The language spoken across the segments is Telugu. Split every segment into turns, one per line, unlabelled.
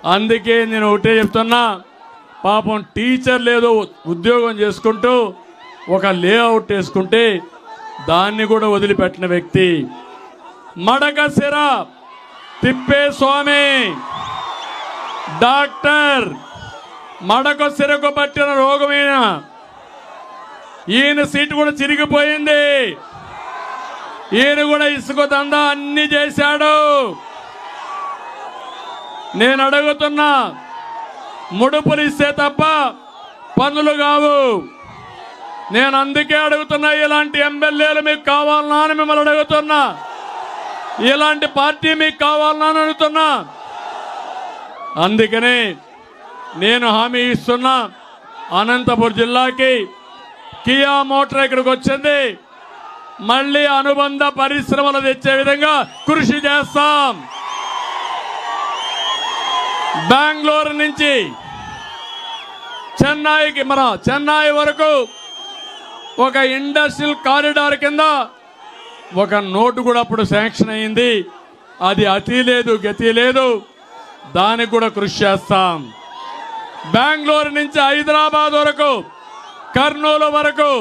అందుకే నేను ఒకటే చెప్తున్నా, పాపం టీచర్ లేదో ఉద్యోగం చేసుకుంటూ ఒక లేఅవుట్ వేసుకుంటే దాన్ని కూడా వదిలిపెట్టిన వ్యక్తి మడకశిర తిప్పేస్వామి డాక్టర్. మడకశిరకు పట్టిన రోగమైన ఈయన సీటు కూడా చిరిగిపోయింది. ఈయన కూడా ఇసుక దందా అన్ని చేశాడు. నేను అడుగుతున్నా, ముడుపులు ఇస్తే తప్ప పనులు కావు. నేను అందుకే అడుగుతున్నా, ఇలాంటి ఎమ్మెల్యేలు మీకు కావాలన్నా అని మిమ్మల్ని అడుగుతున్నా, ఇలాంటి పార్టీ మీకు కావాలన్నా అని అడుగుతున్నా. అందుకనే నేను హామీ ఇస్తున్నా, అనంతపురం జిల్లాకి కియా మోటార్ ఇక్కడికి వచ్చింది, మళ్ళీ అనుబంధ పరిశ్రమలు తెచ్చే విధంగా కృషి చేస్తాం. బెంగళూరు నుంచి చెన్నై వరకు ఒక ఇండస్ట్రియల్ కారిడార్ కింద ఒక నోటు కూడా అప్పుడు శాంక్షన్ అయింది. అది అతి లేదు గతి లేదు, దానికి కూడా కృషి చేస్తాం. బెంగళూరు నుంచి హైదరాబాద్ వరకు, కర్నూలు వరకు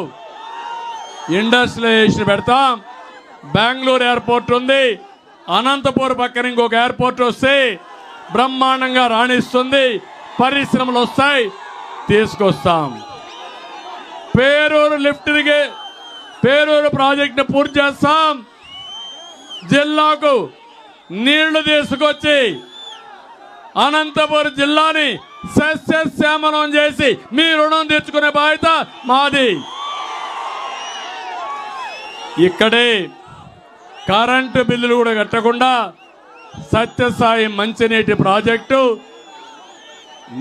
ఇండస్ట్రియలైజేషన్ పెడతాం. బెంగళూరు ఎయిర్పోర్ట్ ఉంది, అనంతపురం పక్కన ఇంకొక ఎయిర్పోర్ట్ వస్తే బ్రహ్మాండంగా రాణిస్తుంది, పరిశ్రమలు వస్తాయి, తీసుకొస్తాం. పేరూరు ప్రాజెక్టును పూర్తి చేస్తాం. జిల్లాకు నీళ్లు తీసుకొచ్చి అనంతపురం జిల్లాని సస్యశ్యామలం చేసి మీ రుణం తీర్చుకునే బాధ్యత మాది. ఇక్కడే కరెంటు బిల్లులు కూడా కట్టకుండా సత్యసాయి మంచినీటి ప్రాజెక్టు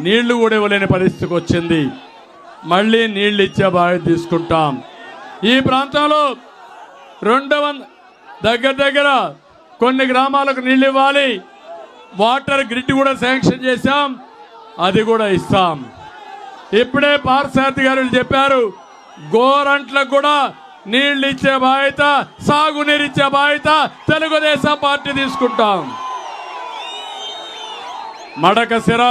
నీళ్లు కూడా ఇవ్వలేని పరిస్థితికి వచ్చింది. మళ్ళీ నీళ్లు ఇచ్చే బాధ్యత తీసుకుంటాం. ఈ ప్రాంతంలో 200 దగ్గర కొన్ని గ్రామాలకు నీళ్లు ఇవ్వాలి. వాటర్ గ్రిడ్ కూడా శాంక్షన్ చేశాం, అది కూడా ఇస్తాం. ఇప్పుడే పార్సారథి గారు చెప్పారు, గోరంట్లకు కూడా నీళ్లు ఇచ్చే బాధ్యత, సాగునీరు ఇచ్చే బాధ్యత తెలుగుదేశం పార్టీ తీసుకుంటాం. మడకశిర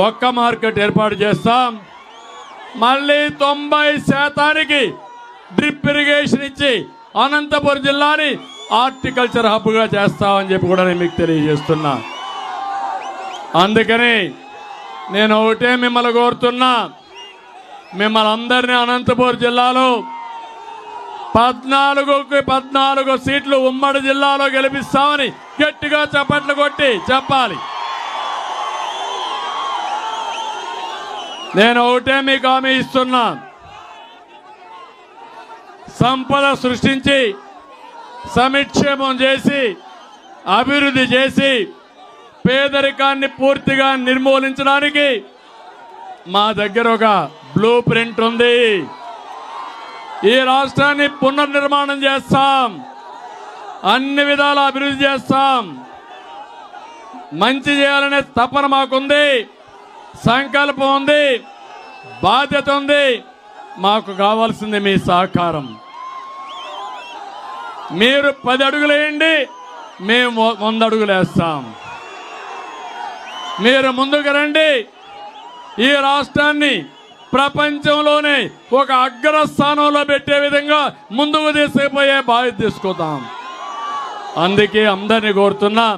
ఒక్క మార్కెట్ ఏర్పాటు చేస్తాం. మళ్ళీ 90% డ్రిప్ ఇరిగేషన్ ఇచ్చి అనంతపురం జిల్లాని హార్టికల్చర్ హబ్గా చేస్తామని చెప్పి కూడా నేను మీకు తెలియజేస్తున్నా. అందుకని నేను ఒకటే మిమ్మల్ని కోరుతున్నా, మిమ్మల్ని అందరినీ అనంతపురం జిల్లాలో 14కి 14 సీట్లు ఉమ్మడి జిల్లాలో గెలిపిస్తామని గట్టిగా చప్పట్లు కొట్టి చెప్పాలి. నేను ఒకటే మీకు హామీ ఇస్తున్నా, సంపద సృష్టించి సమిక్షేమం చేసి అభివృద్ధి చేసి పేదరికాన్ని పూర్తిగా నిర్మూలించడానికి మా దగ్గర ఒక బ్లూ ప్రింట్ ఉంది. ఈ రాష్ట్రాన్ని పునర్నిర్మాణం చేస్తాం, అన్ని విధాల అభివృద్ధి చేస్తాం. మంచి చేయాలనే తపన మాకుంది, సంకల్పం ఉంది, బాధ్యత ఉంది. మాకు కావాల్సింది మీ సహకారం. మీరు 10 అడుగులు వేయండి, మేము 100 అడుగులు వేస్తాం. మీరు ముందుకు రండి, ఈ రాష్ట్రాన్ని ప్రపంచంలోనే ఒక అగ్రస్థానంలో పెట్టే విధంగా ముందుకు తీసుకుపోయే బాధ్యత తీసుకుందాం. అందుకే అందరినీ కోరుతున్నా,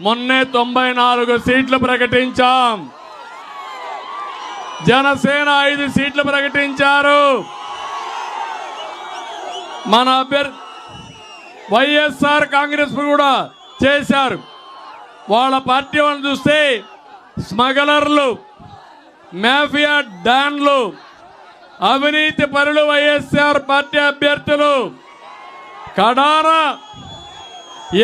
మొన్నే 94 సీట్లు ప్రకటించాం. జనసేన 5 సీట్లు ప్రకటించారు. మన అభ్యర్థి వైఎస్ఆర్ కాంగ్రెస్ కూడా చేశారు. వాళ్ళ పార్టీ వాళ్ళని చూస్తే స్మగ్లర్లు, మాఫియా డాన్లు, అవినీతి పరులు వైఎస్ఆర్ పార్టీ అభ్యర్థులు, కడాన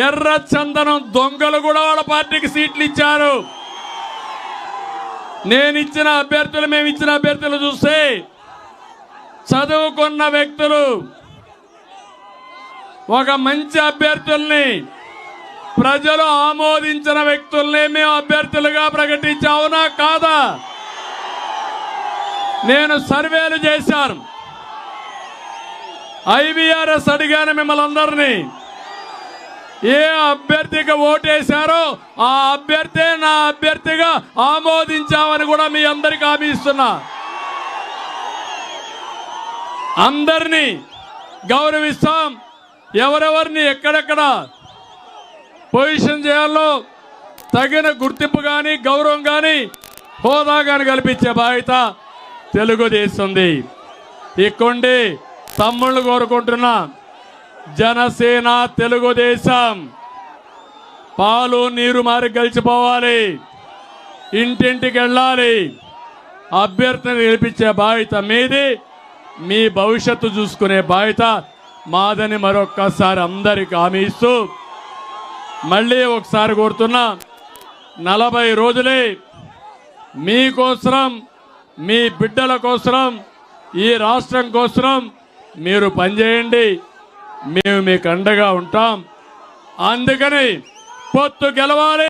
ఎర్ర చందనం దొంగలు కూడా వాళ్ళ పార్టీకి సీట్లు ఇచ్చారు. మేము ఇచ్చిన అభ్యర్థులు చూస్తే చదువుకున్న వ్యక్తులు, ఒక మంచి అభ్యర్థుల్ని, ప్రజలు ఆమోదించిన వ్యక్తుల్ని మేము అభ్యర్థులుగా ప్రకటించావునా కాదా? నేను సర్వేలు చేశాను, IVRS అడిగాను మిమ్మల్ని అందరినీ. ఏ అభ్యర్థికి ఓటేశారో ఆ అభ్యర్థి నా అభ్యర్థిగా ఆమోదించామని కూడా మీ అందరికీ హామీ ఇస్తున్నా. అందరినీ గౌరవిస్తాం. ఎవరెవరిని ఎక్కడెక్కడ పొజిషన్ చేయాలో తగిన గుర్తింపు కానీ గౌరవం కానీ హోదా కానీ కల్పించే బాధ్యత తెలుగుదేశంది. ఇక్కండి తమ్ముళ్ళు కోరుకుంటున్నా, జనసేన తెలుగుదేశం పాలు నీరు మారి గెలిచిపోవాలి, ఇంటింటికి వెళ్ళాలి, అభ్యర్థిని గెలిపించే బాధ్యత మీది, మీ భవిష్యత్తు చూసుకునే బాధ్యత మాదని మరొక్కసారి అందరికి హామీ ఇస్తూ మళ్ళీ ఒకసారి కోరుతున్నా, 40 రోజులే మీకోసరం, మీ బిడ్డల కోసరం, ఈ రాష్ట్రం కోసరం మీరు పనిచేయండి. మేము మీకు అండగా ఉంటాం. అందుకని పొత్తు గెలవాలి.